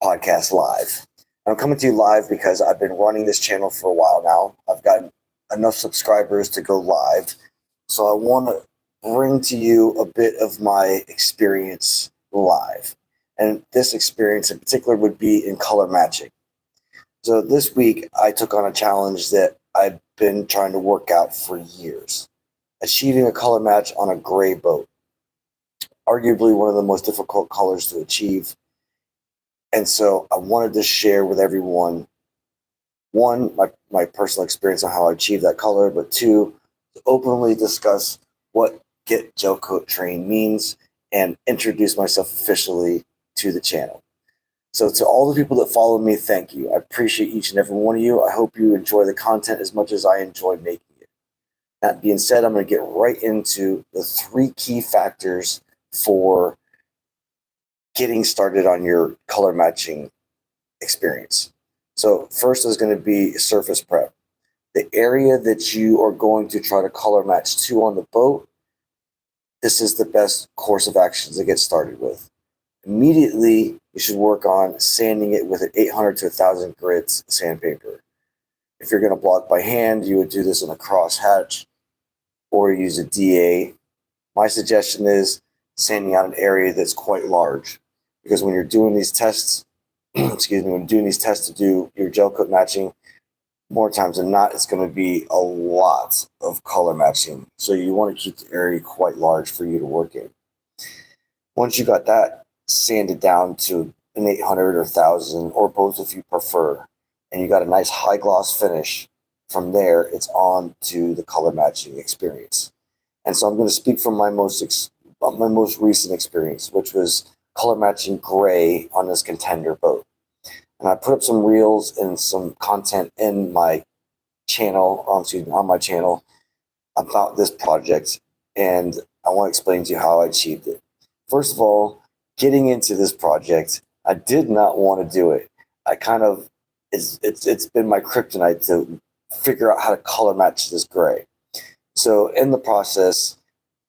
Podcast Live. I'm coming to you live because I've been running this channel for a while now. I've gotten enough subscribers to go live. So I want to bring to you a bit of my experience live. And this experience in particular would be in color matching. So this week I took on a challenge that I've been trying to work out for years. Achieving a color match on a gray boat. Arguably one of the most difficult colors to achieve. And so I wanted to share with everyone, one, my personal experience on how I achieved that color, but two, to openly discuss what GetGelcoatTrained means and introduce myself officially to the channel. So to all the people that follow me, thank you. I appreciate each and every one of you. I hope you enjoy the content as much as I enjoy making it. That being said, I'm going to get right into the 3 key factors for getting started on your color matching experience. So first is going to be surface prep. The area that you are going to try to color match to on the boat, this is the best course of actions to get started with. Immediately, you should work on sanding it with an 800 to 1000 grits sandpaper. If you're going to block by hand, you would do this in a crosshatch or use a DA. My suggestion is sanding out an area that's quite large, because when you're doing these tests, when you're doing these tests to do your gel coat matching, more times than not, it's going to be a lot of color matching. So you want to keep the area quite large for you to work in. Once you got that sanded down to an 800 or 1000, or both if you prefer, and you got a nice high gloss finish, from there it's on to the color matching experience. And so I'm going to speak from my most recent experience, which was color matching gray on this contender boat. And I put up some reels and some content in my channel, on my channel about this project, and I want to explain to you how I achieved it. First of all, getting into this project, I did not want to do it. It's been my kryptonite to figure out how to color match this gray. So in the process,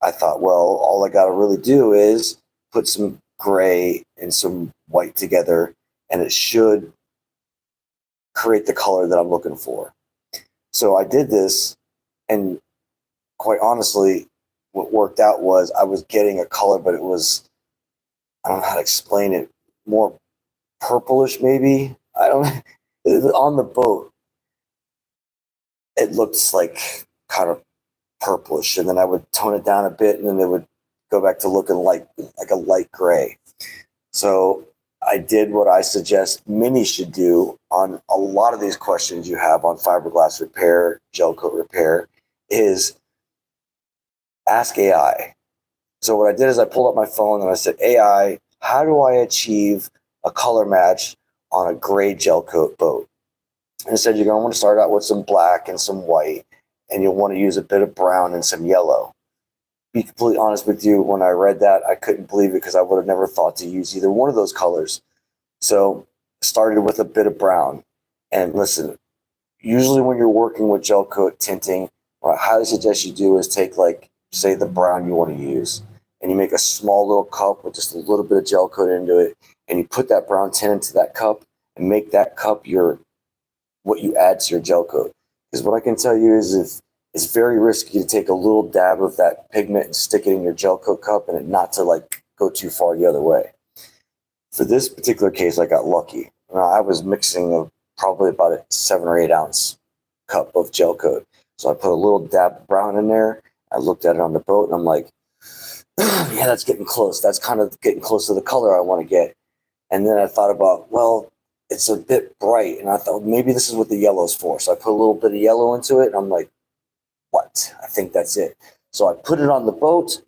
I thought, well, all I got to really do is put some gray and some white together, and it should create the color that I'm looking for. So I did this, and quite honestly, what worked out was I was getting a color, but it was, I don't know how to explain it, more purplish maybe. I don't know. On the boat, it looks like kind of purplish, and then I would tone it down a bit, and then it would go back to looking like a light gray. So I did what I suggest many should do on a lot of these questions you have on fiberglass repair, gel coat repair, is ask AI. So what I did is I pulled up my phone and I said, AI, how do I achieve a color match on a gray gel coat boat? And it said you're going to want to start out with some black and some white, and you'll want to use a bit of brown and some yellow. Be completely honest with you, when I read that, I couldn't believe it, because I would have never thought to use either one of those colors. So started with a bit of brown. And listen, usually when you're working with gel coat tinting, what I highly suggest you do is take, like, say the brown you want to use, and you make a small little cup with just a little bit of gel coat into it, and you put that brown tint into that cup and make that cup what you add to your gel coat. Because what I can tell you is, if it's very risky to take a little dab of that pigment and stick it in your gel coat cup and it not to, like, go too far the other way. For this particular case, I got lucky. I was mixing probably about a 7 or 8 ounce cup of gel coat. So I put a little dab of brown in there. I looked at it on the boat, and I'm like, yeah, that's getting close. That's kind of getting close to the color I want to get. And then I thought about, well, it's a bit bright, and I thought maybe this is what the yellow's for. So I put a little bit of yellow into it, and I'm like, what? I think that's it. So I put it on the boat,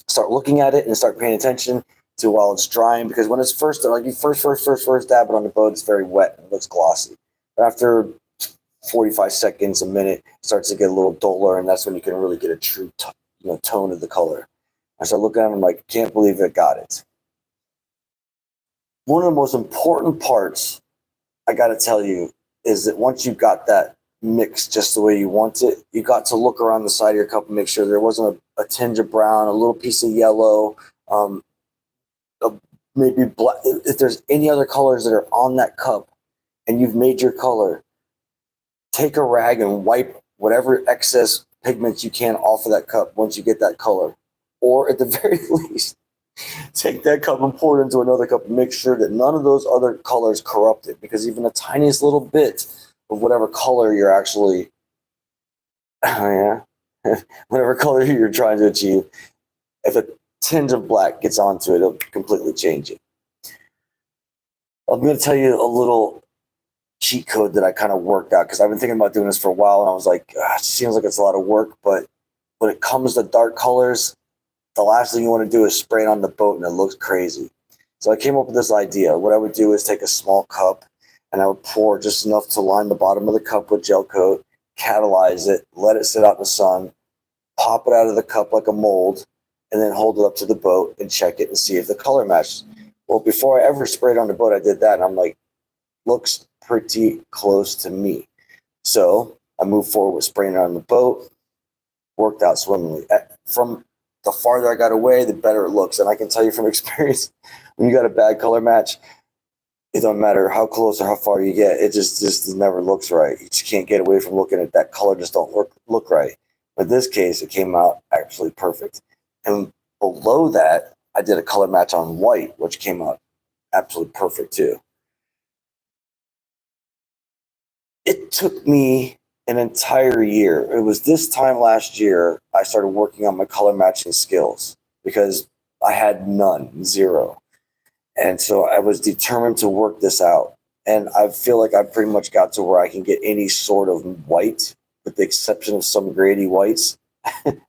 start looking at it, and start paying attention to while it's drying, because when it's first, like, you first dab it on the boat, it's very wet and it looks glossy. But after 45 seconds, a minute, it starts to get a little duller, and that's when you can really get a true tone of the color. I start looking at it, I'm like, can't believe I got it. One of the most important parts, I got to tell you, is that once you got that mix just the way you want it, you got to look around the side of your cup and make sure there wasn't a tinge of brown, a little piece of yellow, maybe black. If there's any other colors that are on that cup and you've made your color, take a rag and wipe whatever excess pigments you can off of that cup once you get that color. Or at the very least, take that cup and pour it into another cup and make sure that none of those other colors corrupt it, because even the tiniest little bit of whatever color you're actually, whatever color you're trying to achieve, if a tinge of black gets onto it, it'll completely change it. I'm going to tell you a little cheat code that I kind of worked out, because I've been thinking about doing this for a while, and I was like, it seems like it's a lot of work, but when it comes to dark colors, the last thing you want to do is spray it on the boat and it looks crazy. So I came up with this idea. What I would do is take a small cup and I would pour just enough to line the bottom of the cup with gel coat, catalyze it, let it sit out in the sun, pop it out of the cup like a mold, and then hold it up to the boat and check it and see if the color matches. Well, before I ever sprayed on the boat, I did that, and I'm like, looks pretty close to me. So I moved forward with spraying it on the boat, worked out swimmingly. From the farther I got away, the better it looks. And I can tell you from experience, when you got a bad color match, it don't matter how close or how far you get, it just never looks right. You just can't get away from looking at that color, just don't look right. But in this case, it came out actually perfect. And below that, I did a color match on white, which came out absolutely perfect too. It took me an entire year. It was this time last year I started working on my color matching skills, because I had none, zero. And so I was determined to work this out. And I feel like I pretty much got to where I can get any sort of white, with the exception of some grady whites.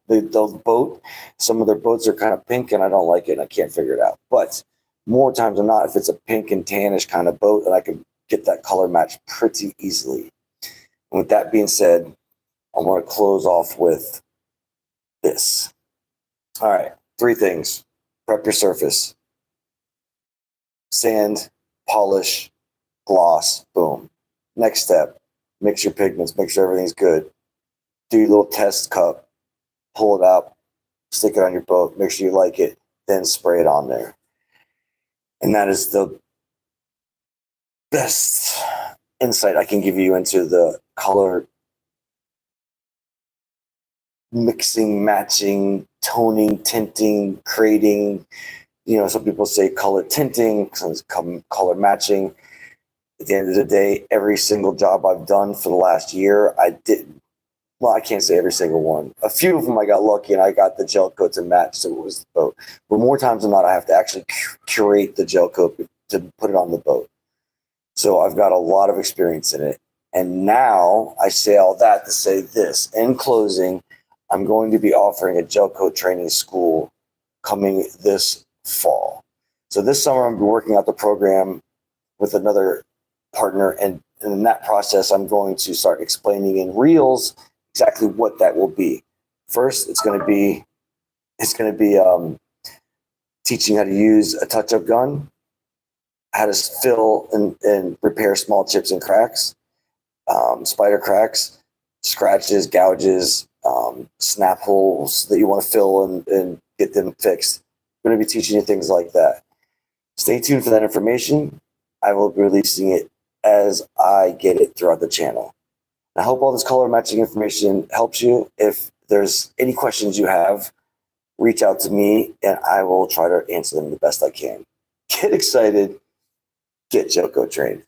The boat, some of their boats are kind of pink and I don't like it and I can't figure it out. But more times than not, if it's a pink and tannish kind of boat, then I can get that color match pretty easily. And with that being said, I want to close off with this. All right, 3 things. Prep your surface. Sand, polish, gloss, boom. Next step, mix your pigments, make sure everything's good. Do your little test cup, pull it out, stick it on your boat, make sure you like it, then spray it on there. And that is the best insight I can give you into the color mixing, matching, toning, tinting, grading. Some people say color tinting, some color matching. At the end of the day, every single job I've done for the last year, I can't say every single one. A few of them I got lucky and I got the gel coat to match, so it was the boat. But more times than not, I have to actually curate the gel coat to put it on the boat. So I've got a lot of experience in it. And now I say all that to say this. In closing, I'm going to be offering a gel coat training school coming this fall. So this summer, I'm working out the program with another partner. And in that process, I'm going to start explaining in reels exactly what that will be. First, it's going to be teaching how to use a touch-up gun, how to fill and repair small chips and cracks, spider cracks, scratches, gouges, snap holes that you want to fill and get them fixed. I'm going to be teaching you things like that. Stay tuned for that information. I will be releasing it as I get it throughout the channel. I hope all this color matching information helps you. If there's any questions you have, reach out to me and I will try to answer them the best I can. Get excited. Get GelcoatTrained.